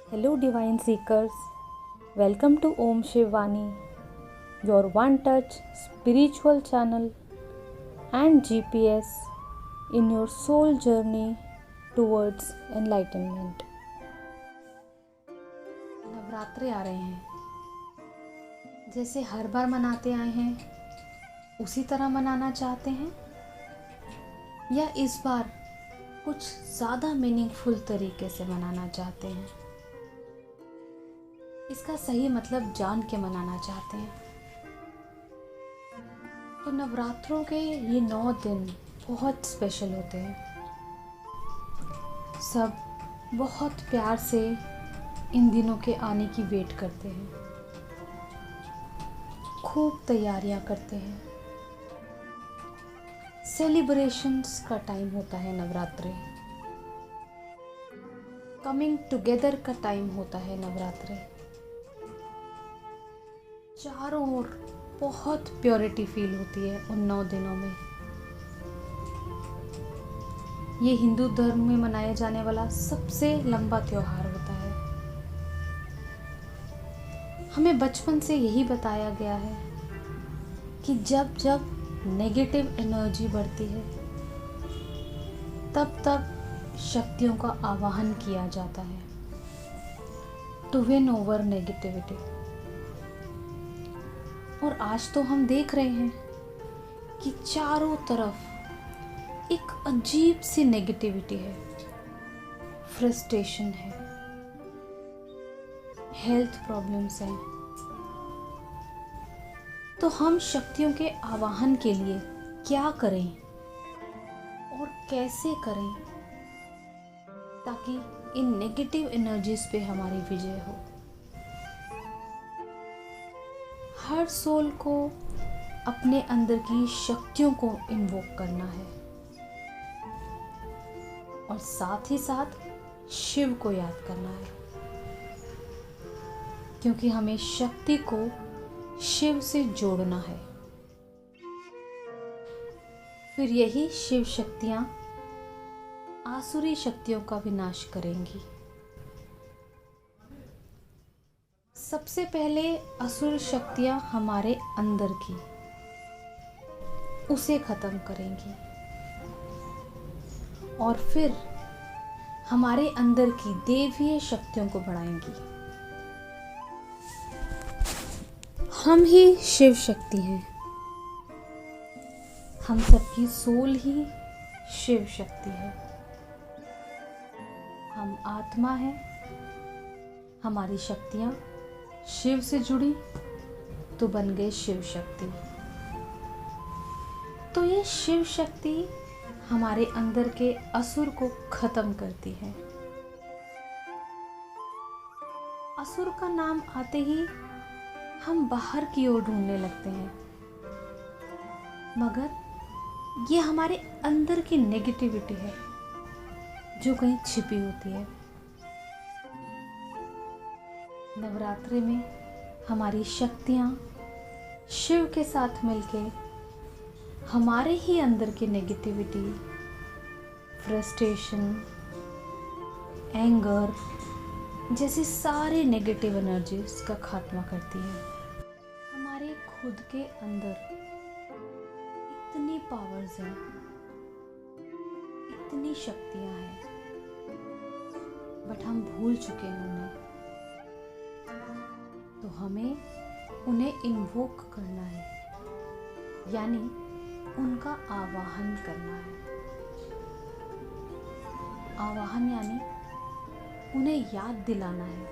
Hello, Divine Seekers. Welcome to Om Shivani, your one touch spiritual channel and GPS in your soul journey towards enlightenment. नवरात्रे आ रहे हैं, जैसे हर बार मनाते आए हैं उसी तरह मनाना चाहते हैं या इस बार कुछ ज़्यादा मीनिंगफुल तरीके से मनाना चाहते हैं। इसका सही मतलब जान के मनाना चाहते हैं। तो नवरात्रों के ये 9 दिन बहुत स्पेशल होते हैं। सब बहुत प्यार से इन दिनों के आने की वेट करते हैं, खूब तैयारियां करते हैं। सेलिब्रेशंस का टाइम होता है नवरात्रि, कमिंग टुगेदर का टाइम होता है नवरात्रि। चारों ओर बहुत प्योरिटी फील होती है उन 9 दिनों में। ये हिंदू धर्म में मनाया जाने वाला सबसे लंबा त्योहार होता है। हमें बचपन से यही बताया गया है कि जब जब नेगेटिव एनर्जी बढ़ती है तब तब शक्तियों का आवाहन किया जाता है टू विन ओवर नेगेटिविटी। और आज तो हम देख रहे हैं कि चारों तरफ एक अजीब सी नेगेटिविटी है, फ्रस्ट्रेशन है, हेल्थ प्रॉब्लम्स हैं। तो हम शक्तियों के आवाहन के लिए क्या करें और कैसे करें ताकि इन नेगेटिव एनर्जीज पे हमारी विजय हो। हर सोल को अपने अंदर की शक्तियों को इन्वोक करना है और साथ ही साथ शिव को याद करना है, क्योंकि हमें शक्ति को शिव से जोड़ना है। फिर यही शिव शक्तियां आसुरी शक्तियों का विनाश करेंगी। सबसे पहले असुर शक्तियां हमारे अंदर की उसे खत्म करेंगी और फिर हमारे अंदर की देवीय शक्तियों को बढ़ाएंगी। हम ही शिव शक्ति हैं, हम सबकी सोल ही शिव शक्ति है। हम आत्मा हैं, हमारी शक्तियां शिव से जुड़ी तो बन गए शिव शक्ति। तो ये शिव शक्ति हमारे अंदर के असुर को खत्म करती है। असुर का नाम आते ही हम बाहर की ओर ढूंढने लगते हैं, मगर ये हमारे अंदर की नेगेटिविटी है जो कहीं छिपी होती है। नवरात्रि में हमारी शक्तियाँ शिव के साथ मिलके हमारे ही अंदर की नेगेटिविटी, फ्रस्ट्रेशन, एंगर जैसी सारी नेगेटिव एनर्जीज का खात्मा करती है। हमारे खुद के अंदर इतनी पावर्स हैं, इतनी शक्तियाँ हैं, बट हम भूल चुके हैं उन्हें। तो हमें उन्हें इन्वोक करना है, यानी उनका आवाहन करना है। आवाहन यानी उन्हें याद दिलाना है।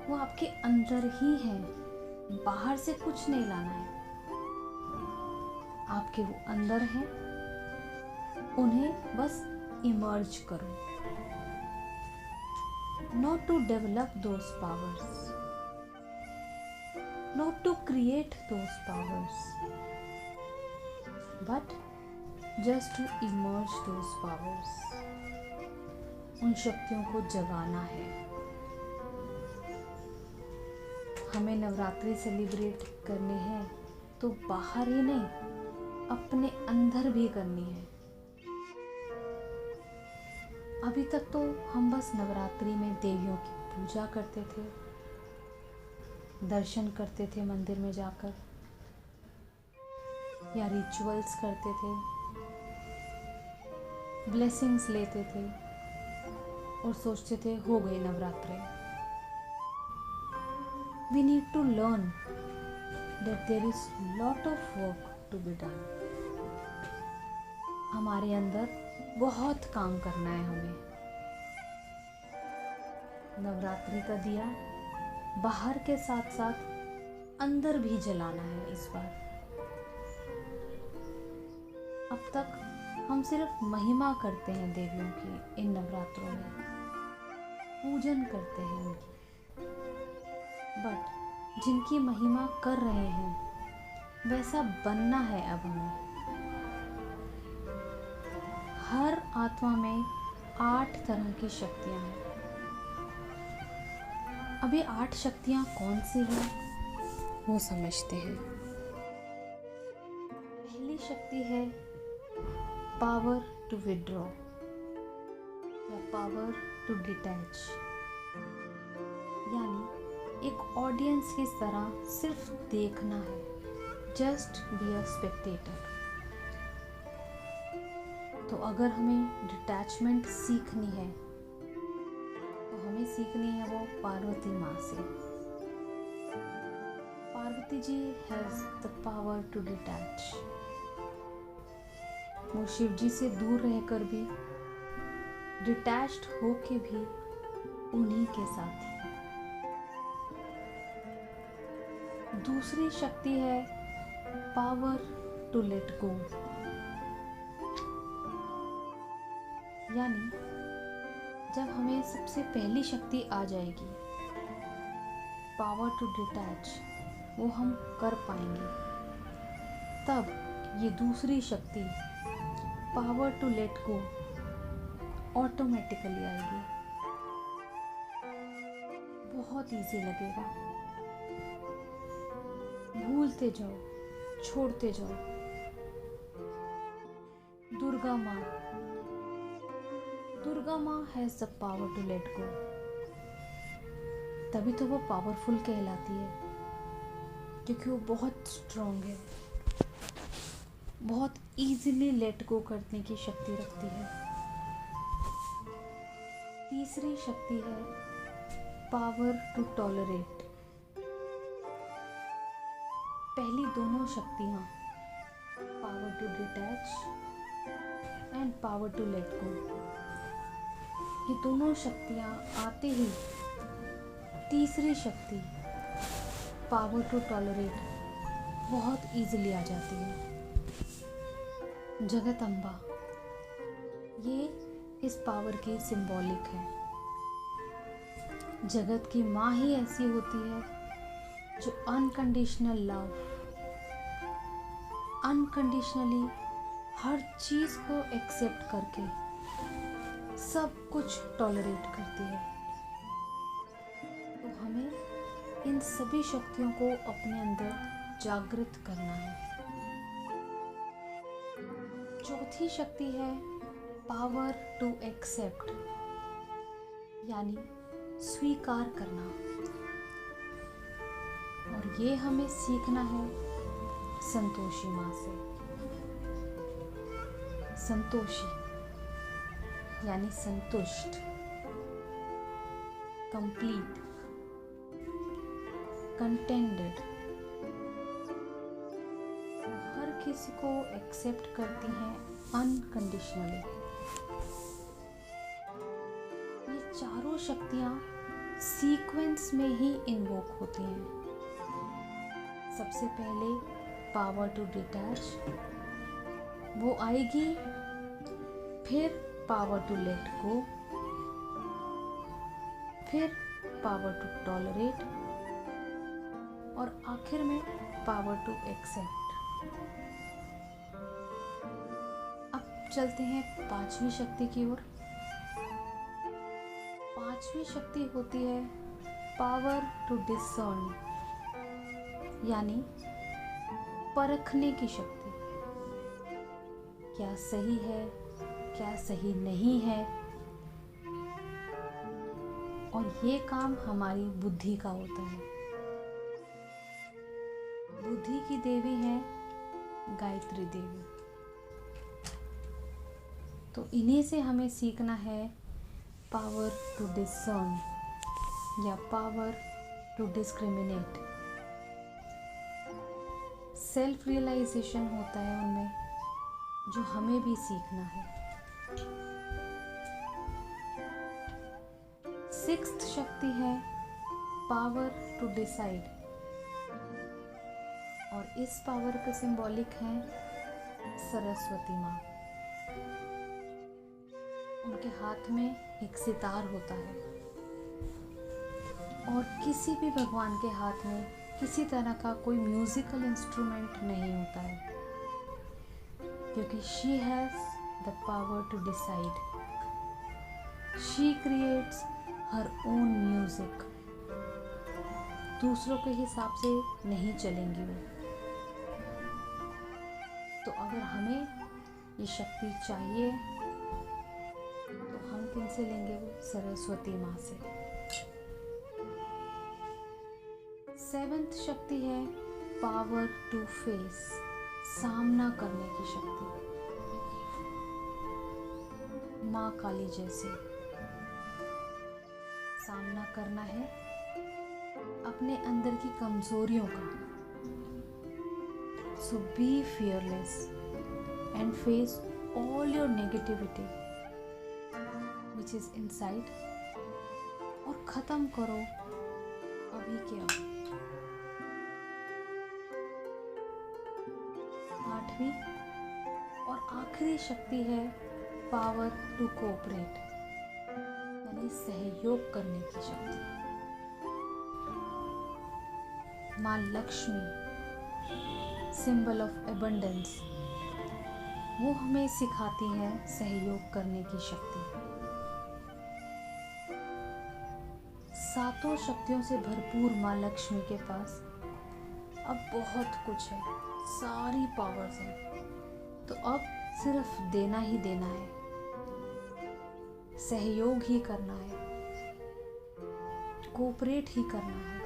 वो आपके अंदर ही हैं, बाहर से कुछ नहीं लाना है। आपके वो अंदर हैं, उन्हें बस इमर्ज करो। Not to develop those powers, not to create those powers, but just to emerge those powers. उन शक्तियों को जगाना है। हमें नवरात्रि सेलिब्रेट करने हैं तो बाहर ही नहीं, अपने अंदर भी करनी है। अभी तक तो हम बस नवरात्रि में देवियों की पूजा करते थे, दर्शन करते थे मंदिर में जाकर, या रिचुअल्स करते थे, ब्लेसिंग्स लेते थे और सोचते थे हो गई Navratri. We need to learn that there is lot of work to be done. हमारे अंदर बहुत काम करना है हमें। नवरात्रि का दिया बाहर के साथ साथ अंदर भी जलाना है इस बार। अब तक हम सिर्फ महिमा करते हैं देवियों की, इन नवरात्रों में पूजन करते हैं उनकी, बट जिनकी महिमा कर रहे हैं वैसा बनना है अब हमें। हर आत्मा में 8 तरह की शक्तियां हैं। अब ये 8 शक्तियां कौन सी हैं वो समझते हैं। पहली शक्ति है पावर टू विड्रॉ या पावर टू डिटैच, यानी एक ऑडियंस की तरह सिर्फ देखना है, जस्ट बी अ स्पेक्टेटर। तो अगर हमें डिटैचमेंट सीखनी है तो हमें सीखनी है वो पार्वती माँ से। Parvati ji has the power to detach. वो शिव जी से दूर रहकर भी, डिटैच्ड होके भी उन्हीं के साथ ही। दूसरी शक्ति है पावर टू लेट गो, यानी जब हमें सबसे पहली शक्ति आ जाएगी पावर टू डिटैच, वो हम कर पाएंगे, तब ये दूसरी शक्ति power to let go automatically आएगी। बहुत इजी लगेगा, भूलते जाओ, छोड़ते जाओ। दुर्गा माँ has the power to let go, तभी तो वो पावरफुल कहलाती है, क्योंकि वो बहुत स्ट्रॉन्ग है, बहुत इजीली लेट गो करने की शक्ति रखती है। तीसरी शक्ति है पावर टू टॉलरेट। पहली दोनों शक्तियाँ power to detach and power to let go, ये दोनों शक्तियाँ आते ही तीसरी शक्ति पावर टू टॉलरेट बहुत इजीली आ जाती है। जगत अम्बा, ये इस पावर की सिंबॉलिक है। जगत की माँ ही ऐसी होती है जो अनकंडीशनल लव, अनकंडीशनली हर चीज को एक्सेप्ट करके सब कुछ टॉलरेट करती है। तो हमें इन सभी शक्तियों को अपने अंदर जागृत करना है। चौथी शक्ति है पावर टू एक्सेप्ट, यानी स्वीकार करना, और ये हमें सीखना है संतोषी माँ से। संतोषी यानी संतुष्ट, कंप्लीट, कंटेंटेड। वो हर किसी को एक्सेप्ट करती हैं अनकंडीशनली। ये चारों शक्तियाँ सीक्वेंस में ही इन्वोक होती हैं। सबसे पहले पावर टू डिटैच, वो आएगी, फिर पावर टू लेट गो, फिर पावर टू टॉलरेट, और आखिर में पावर टू एक्सेप्ट। अब चलते हैं पांचवी शक्ति की ओर। पांचवी शक्ति होती है पावर टू डिसर्न, यानी परखने की शक्ति। क्या सही है, क्या सही नहीं है, और ये काम हमारी बुद्धि का होता है। बुद्धि की देवी है गायत्री देवी। तो इन्हीं से हमें सीखना है पावर टू डिसर्न या power to discriminate. Self realisation होता है उनमें, जो हमें भी सीखना है। सिक्स्थ शक्ति है पावर टू डिसाइड, और इस पावर के सिंबॉलिक हैं सरस्वती माँ। उनके हाथ में एक सितार होता है, और किसी भी भगवान के हाथ में किसी तरह का कोई म्यूजिकल इंस्ट्रूमेंट नहीं होता है, क्योंकि she has the power to decide. She creates her own music. दूसरों के हिसाब से नहीं चलेंगी वो। तो अगर हमें ये शक्ति चाहिए तो हम किन से लेंगे? वो सरस्वती माँ से। सेवेंथ शक्ति है पावर टू फेस, सामना करने की शक्ति। माँ काली जैसे सामना करना है अपने अंदर की कमजोरियों का। So be fearless and face all your negativity which is inside, और खत्म करो अभी के अभी। आठवीं और आखिरी शक्ति है पावर टू कोऑपरेट, यानी सहयोग करने की शक्ति। माँ लक्ष्मी सिंबल ऑफ एबंडेंस, वो हमें सिखाती है सहयोग करने की शक्ति। सातों शक्तियों से भरपूर माँ लक्ष्मी के पास अब बहुत कुछ है, सारी पावर्स हैं। तो अब सिर्फ देना ही देना है, सहयोग ही करना है, कोऑपरेट ही करना है।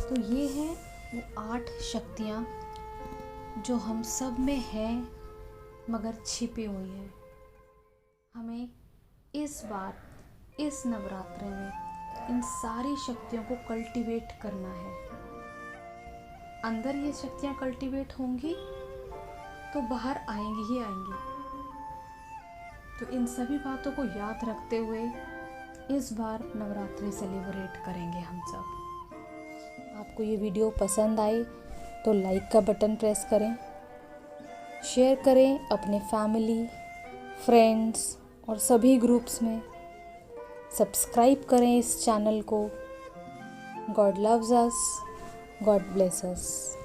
तो ये है वो 8 शक्तियाँ जो हम सब में हैं मगर छिपी हुई है। हमें इस बार इस नवरात्रि में इन सारी शक्तियों को कल्टीवेट करना है। अंदर ये शक्तियाँ कल्टीवेट होंगी तो बाहर आएंगी ही आएंगी। तो इन सभी बातों को याद रखते हुए इस बार नवरात्रि सेलिब्रेट करेंगे हम सब। आपको ये वीडियो पसंद आए तो लाइक का बटन प्रेस करें, शेयर करें अपने फैमिली, फ्रेंड्स और सभी ग्रुप्स में। सब्सक्राइब करें इस चैनल को। गॉड लव्स अस, गॉड ब्लेस अस।